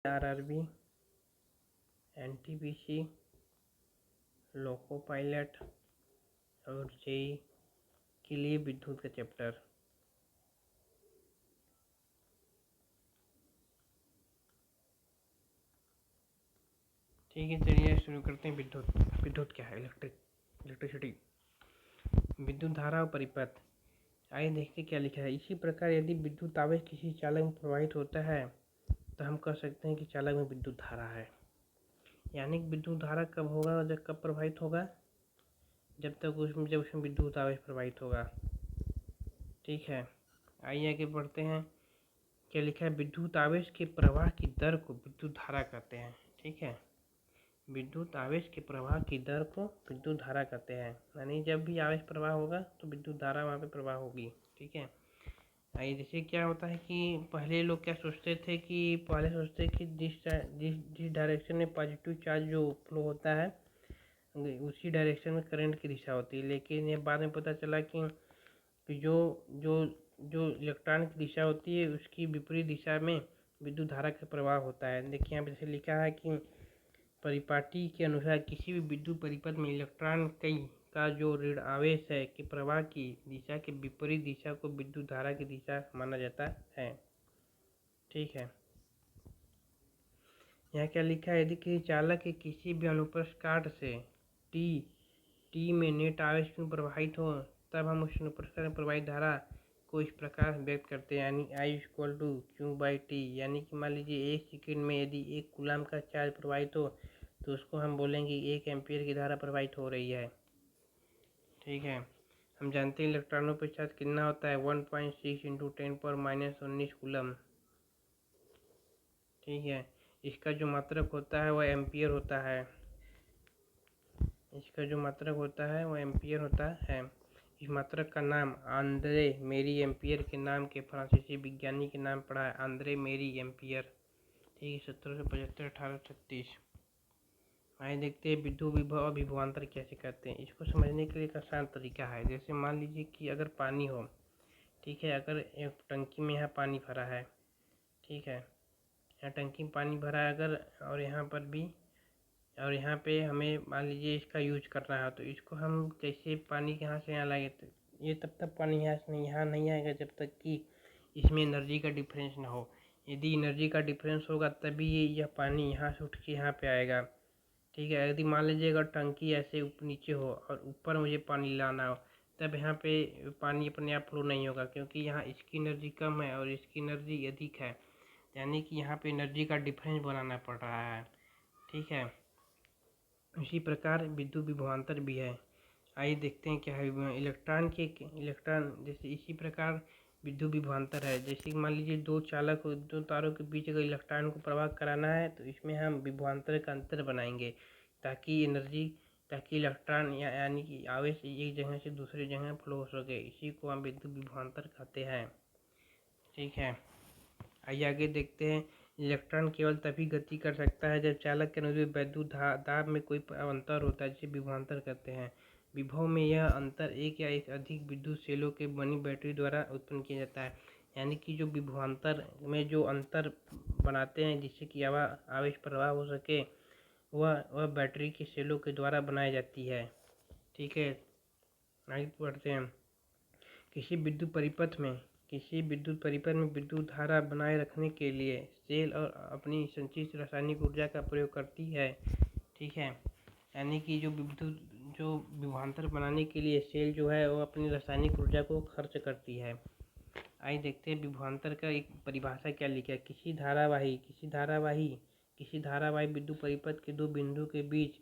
RRB, NTPC, loco pilot और JEE के लिए विद्युत का चैप्टर। ठीक है, चलिए शुरू करते हैं। विद्युत क्या है? इलेक्ट्रिसिटी, विद्युत धारा और परिपथ। आइए देखते क्या लिखा है। इसी प्रकार यदि विद्युत आवेश किसी चालक में प्रवाहित होता है तो हम कह सकते हैं कि चालक में विद्युत धारा है। यानी कि विद्युत धारा कब होगा और जब कब प्रवाहित होगा? जब उसमें विद्युत आवेश प्रवाहित होगा। ठीक है, आइए आगे बढ़ते हैं। क्या लिखा है? विद्युत आवेश के प्रवाह की दर को विद्युत धारा कहते हैं। ठीक है, विद्युत आवेश के प्रवाह की दर को विद्युत धारा कहते हैं। यानी जब भी आवेश प्रवाह होगा तो विद्युत धारा वहाँ पे प्रवाह होगी। ठीक है, आइए जैसे क्या होता है कि पहले लोग क्या सोचते थे कि जिस डायरेक्शन में पॉजिटिव चार्ज जो फ्लो होता है उसी डायरेक्शन में करंट की दिशा होती है। लेकिन ये बाद में पता चला कि जो जो जो इलेक्ट्रॉन की दिशा होती है उसकी विपरीत दिशा में विद्युत धारा का प्रवाह होता है। देखिए यहाँ पे जैसे लिखा है कि परिपाटी के अनुसार किसी भी विद्युत परिपथ में इलेक्ट्रॉन का जो ऋण आवेश है कि प्रवाह की दिशा के विपरीत दिशा को विद्युत धारा की दिशा माना जाता है। ठीक है, यहाँ क्या लिखा है? यदि किसी चालक के किसी भी अनुप्रस्थ काट से टी में नेट आवेश में प्रवाहित हो तब हम उस अनुप्रस्थ में प्रवाहित धारा को इस प्रकार व्यक्त करते हैं, यानी I=Q/T। यानी कि मान लीजिए 1 सेकंड में यदि 1 कूलम का चार्ज प्रवाहित हो तो उसको हम बोलेंगे 1 एम्पीयर की धारा प्रवाहित हो रही है। ठीक है, हम जानते हैं इलेक्ट्रॉनों पर चार्ज कितना होता है? 1.6 × 10⁻⁻19 कूलम। ठीक है, इसका जो मात्रक होता है वह एम्पियर होता है। इस मात्रक का नाम आंद्रे मेरी एम्पियर के नाम के फ्रांसीसी विज्ञानी के नाम पड़ा है, आंद्रे मेरी एम्पियर। ठीक है, 1775 1836। आइए देखते हैं विद्युत विभव और विभवांतर कैसे करते हैं। इसको समझने के लिए एक आसान तरीका है। जैसे मान लीजिए कि अगर पानी हो, ठीक है, अगर एक टंकी में यहाँ पानी भरा है, ठीक है, यहाँ टंकी में पानी भरा है अगर, और यहाँ पे हमें मान लीजिए इसका यूज करना है तो इसको हम कैसे पानी यहाँ से यहाँ लाएंगे? तो ये तब तक पानी यहाँ नहीं आएगा जब तक कि इसमें एनर्जी का डिफरेंस ना हो। यदि एनर्जी का डिफरेंस होगा तभी यह पानी यहाँ से उठ के यहाँ पे आएगा। ठीक है, यदि मान लीजिए अगर टंकी ऐसे नीचे हो और ऊपर मुझे पानी लाना हो तब यहाँ पे पानी अपने आप फ्लो नहीं होगा, क्योंकि यहाँ इसकी एनर्जी कम है और इसकी एनर्जी अधिक है। यानी कि यहाँ पे एनर्जी का डिफरेंस बनाना पड़ रहा है। ठीक है, इसी प्रकार विद्युत विभवांतर भी है। आइए देखते हैं क्या है। इलेक्ट्रॉन जैसे इसी प्रकार विद्युत विभवांतर है। जैसे मान लीजिए दो तारों के बीच अगर इलेक्ट्रॉन को प्रवाह कराना है तो इसमें हम विभवांतर का अंतर बनाएंगे ताकि इलेक्ट्रॉन यानी कि आवेश एक जगह से दूसरी जगह फ्लो हो सके। इसी को हम विद्युत विभवांतर कहते हैं। ठीक है, आइए आगे देखते हैं। इलेक्ट्रॉन केवल तभी गति कर सकता है जब चालक के अनुरूप विद्युत दाब में कोई अंतर होता है, जिसे विभवांतर कहते हैं। विभव में यह अंतर एक या एक अधिक विद्युत सेलों के बनी बैटरी द्वारा उत्पन्न किया जाता है। यानी कि जो विभवांतर में जो अंतर बनाते हैं जिससे कि आवेश प्रवाह हो सके वह बैटरी के सेलों के द्वारा बनाई जाती है। ठीक है, आगे बढ़ते हैं। किसी विद्युत परिपथ में विद्युत धारा बनाए रखने के लिए सेल और अपनी संचित रासायनिक ऊर्जा का प्रयोग करती है। ठीक है, यानी कि जो विभवांतर बनाने के लिए सेल जो है वो अपनी रासायनिक ऊर्जा को खर्च करती है। आइए देखते हैं विभवांतर का एक परिभाषा क्या लिखा है। किसी धारावाही विद्युत परिपथ के दो बिंदु के बीच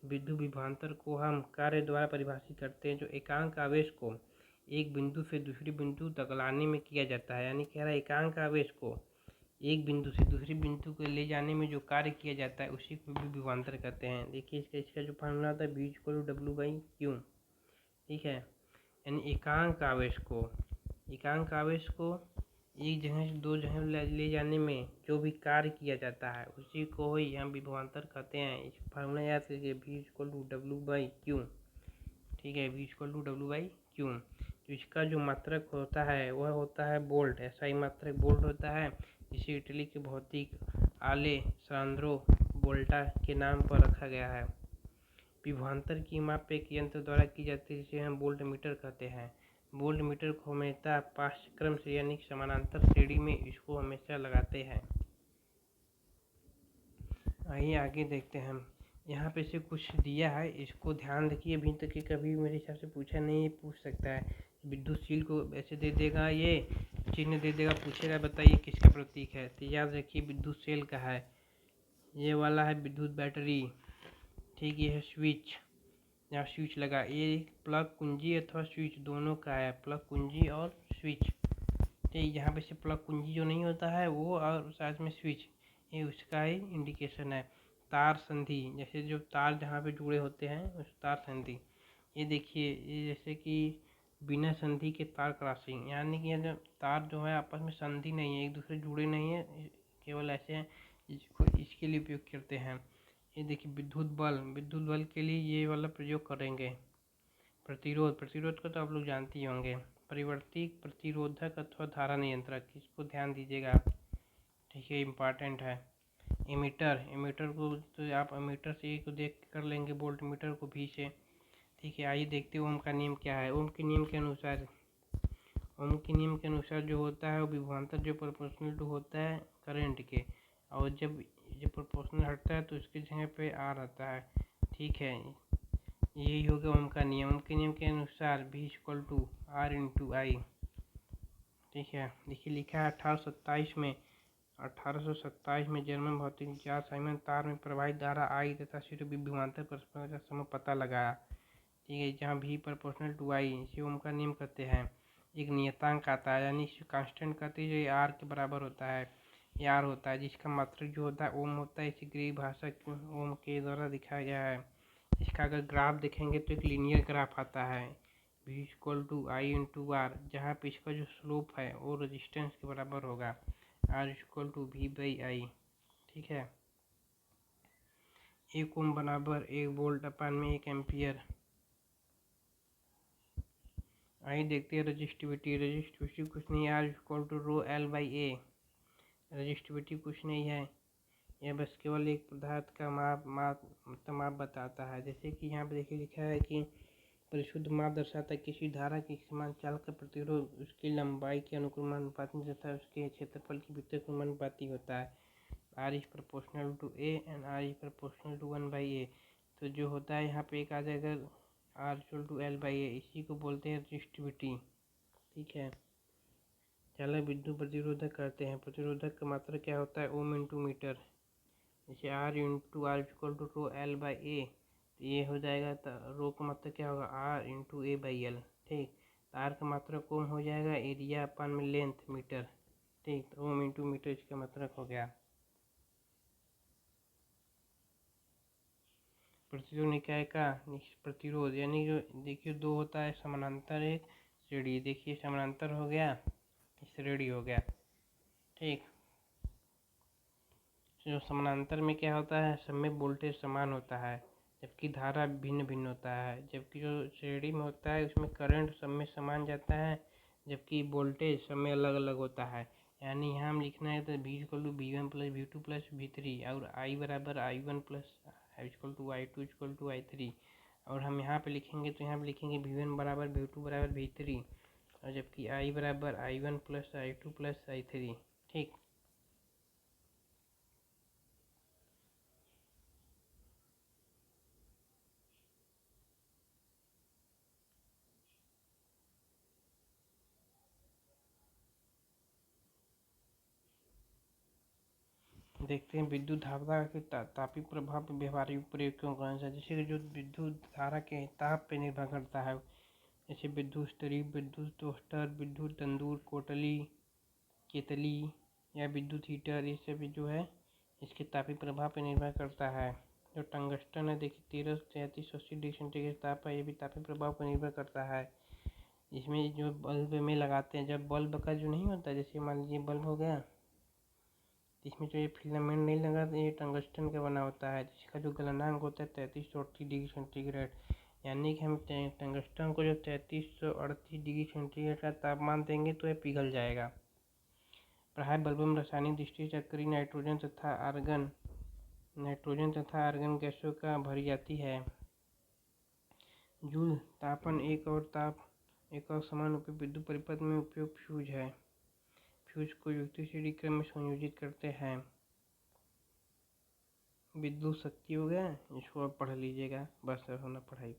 विद्युत विभवांतर को हम कार्य द्वारा परिभाषित करते हैं जो एकांक आवेश को एक बिंदु से दूसरी बिंदु तक लाने में किया जाता है। यानी कह रहा है एकांक आवेश को एक बिंदु से दूसरी बिंदु को ले जाने में जो कार्य किया जाता है उसी को भी विभवांतर कहते हैं। देखिए इसका जो फार्मूला था V=W/Q। ठीक है, यानी एकांक आवेश को एक जगह से दो जगह ले जाने में जो भी कार्य किया जाता है उसी को ही हम विभवांतर कहते हैं। इस फार्मूला याद कीजिए V=W/Q। ठीक है, V=W/Q। तो इसका जो मात्रक होता है वह होता है वोल्ट। ऐसा ही मात्रक वोल्ट होता है जिसे इटली के भौतिक आलेसांद्रो वोल्टा के नाम पर रखा गया है। विभवांतर की माप एक यंत्र द्वारा की जाती है जिसे हम वोल्ट मीटर कहते हैं। वोल्ट मीटर को हमेशा पाठ्यक्रम से यानी समानांतर श्रेणी में इसको हमेशा लगाते हैं। आइए आगे देखते हैं हम। यहाँ पे से कुछ दिया है, इसको ध्यान रखिए। अभी तक के कभी मेरे हिसाब से पूछा नहीं है, पूछ सकता है। विद्युतशील को ऐसे दे देगा, ये चिन्ह दे देगा, पूछेगा बताइए किसका प्रतीक है, तो याद रखिए विद्युत सेल का है। ये वाला है विद्युत बैटरी, ठीक। ये है स्विच, यहाँ स्विच लगा। ये प्लग कुंजी अथवा स्विच दोनों का है, प्लग कुंजी और स्विच, ठीक। यहाँ पे से प्लग कुंजी जो नहीं होता है वो, और साथ में स्विच, ये उसका ही इंडिकेशन है। तार संधि, जैसे जो तार जहाँ पे जुड़े होते हैं उस तार संधि। ये देखिए, ये जैसे कि बिना संधि के तार क्रॉसिंग, यानी कि जब तार जो है आपस में संधि नहीं है, एक दूसरे जुड़े नहीं है, केवल ऐसे हैं, इसके लिए उपयोग करते हैं। ये देखिए विद्युत बल के लिए ये वाला प्रयोग करेंगे। प्रतिरोध को तो आप लोग जानते ही होंगे। परिवर्ती प्रतिरोधक अथवा धारा नियंत्रक, इसको ध्यान दीजिएगा, ठीक है, इम्पॉर्टेंट है। एमीटर को तो आप एमीटर से को देख कर लेंगे, वोल्ट मीटर को भी से, ठीक है। आइए देखते हैं ओम का नियम क्या है। ओम के नियम के अनुसार जो होता है वो विभवांतर जो प्रोपोर्शनल टू होता है करंट के, और जब प्रोपोर्शनल हटता है तो उसकी जगह पे आर आता है, ठीक है। यही होगा ओम का नियम। ओम के नियम के अनुसार V = R/I, ठीक है। देखिए लिखा है 1827 में जर्मन भौतिक विज्ञान साइमन तार में प्रवाहित धारा I तथा C विभवांतर परस्पर का समय पता लगाया, ठीक है। जहाँ V प्रोपोर्शनल टू I, इसे ओम का नियम कहते हैं। एक नियतांक आता है, यानी इसे कांस्टेंट कहते हैं, जो R के बराबर होता है, ये R होता है, जिसका मात्रक जो होता है ओम होता है। इसे ग्रीक भाषा ओम के द्वारा दिखाया गया है। इसका अगर ग्राफ देखेंगे तो एक लीनियर ग्राफ आता है, V = I/R, जहाँ पे इसका जो स्लोप है वो रेजिस्टेंस के बराबर होगा, R = V/I, ठीक है। 1 ओम बराबर 1 वोल्ट अपन में 1 एम्पियर। आइए देखते हैं रजिस्टिविटी कुछ नहीं, R = ρL/A, रजिस्टिविटी कुछ नहीं है, यह बस केवल एक पदार्थ का माप बताता है। जैसे कि यहाँ पे देखिए लिखा है कि परिशुद्ध माप दर्शाता है किसी धारा के समान चाल का प्रतिरोध उसकी लंबाई के अनुक्रमानुपाती तथा उसके क्षेत्रफल के भीतर अनुपाती होता है। R is proportional to A and R is proportional to 1/A। तो जो होता है यहाँ पे एक आ जाएगा R = L/A, इसी को बोलते हैं रजिस्टिविटी, ठीक है। चलो विद्युत प्रतिरोधक करते हैं। प्रतिरोधक का मात्रा क्या होता है, ओम इंटू मीटर। जैसे R = ρL/A, तो ये हो जाएगा, रो का मात्रा क्या होगा, R × A/L, ठीक। तार का मात्रा ओम हो जाएगा, एरिया अपन में लेंथ मीटर, ठीक। तो ओम इंटू मीटर इसका मात्रक हो गया। प्रतिरोध निकाय का प्रतिरोध, यानी जो देखिए दो होता है, समानांतर एक श्रेणी। देखिए समानांतर हो गया, श्रेणी हो गया, ठीक। जो समानांतर में क्या होता है, सब में वोल्टेज समान होता है जबकि धारा भिन्न भिन्न होता है। जबकि जो श्रेणी में होता है उसमें करंट सब में समान जाता है, जबकि वोल्टेज सब में अलग अलग होता है। यानी यहाँ हम लिखना है तो V = V1 + V2 + V3, और I = I1 + I2 = I3। और हम यहाँ पे लिखेंगे तो यहाँ पे लिखेंगे V1 = V2 = V3, और जबकि I = I1 + I2 + I3, ठीक। देखते हैं विद्युत धारा के तापीय प्रभाव पर व्यवहारिक प्रयोग क्यों कौन सा। जैसे जो विद्युत धारा के ताप पे निर्भर करता है, जैसे विद्युत स्तरीय, विद्युत टोस्टर, विद्युत तंदूर, केतली या विद्युत हीटर, ये सब जो है इसके तापीय प्रभाव पर निर्भर करता है। जो टंगस्टन है देखिए 1333 डिग्री सेंटीग्रेड ताप है, ये भी तापीय प्रभाव पर निर्भर करता है। इसमें जो बल्ब में लगाते हैं, जब बल्ब का जो नहीं होता, जैसे मान लीजिए बल्ब हो गया, इसमें जो ये फिलामेंट नहीं लगा तो ये टंगस्टन का बना होता है, जिसका जो गलनांक होता है 3338 डिग्री सेंटीग्रेड। यानी कि हम टंगस्टन को जो 3338 डिग्री सेंटीग्रेड का तापमान देंगे तो ये पिघल जाएगा। पढ़ा है बल्बम रासायनिक दृष्टि से चक्री नाइट्रोजन तथा आर्गन गैसों का भरी जाती है। जूल तापन एक और समान उपयोग विद्युत परिपथ में उपयोग फ्यूज है। फ्यूज को युक्ति सीढ़ी क्रम में संयोजित करते हैं। विद्युत शक्ति हो गया, इसको आप पढ़ लीजिएगा, बस होना पढ़ाई।